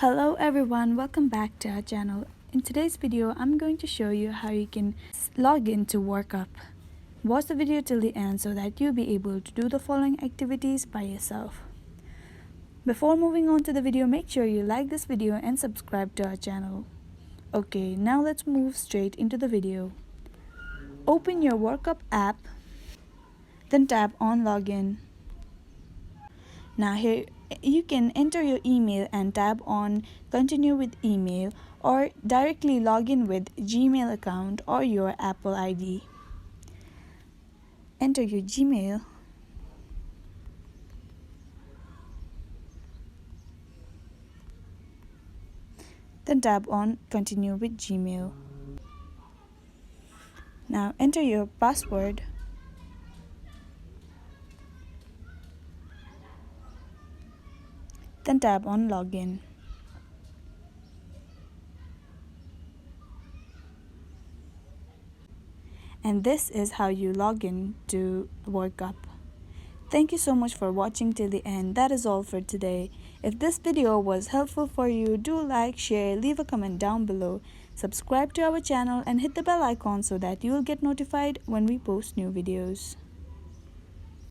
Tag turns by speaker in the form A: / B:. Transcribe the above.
A: Hello everyone, welcome back to our channel. In today's video, I'm going to show you how you can log into WorkUp. Watch the video till the end so that you'll be able to do the following activities by yourself. Before moving on to the video, make sure you like this video and subscribe to our channel. Okay, now let's move straight into the video. Open your WorkUp app, then tap on Login. Now here you can enter your email and tap on Continue with Email, or directly log in with Gmail account or your Apple ID. Enter your Gmail. Then tap on Continue with Gmail. Now enter your password. Then tap on Login. And this is how you log in to WorkUp. Thank you so much for watching till the end. That is all for today. If this video was helpful for you, do like, share, leave a comment down below. Subscribe to our channel and hit the bell icon so that you will get notified when we post new videos.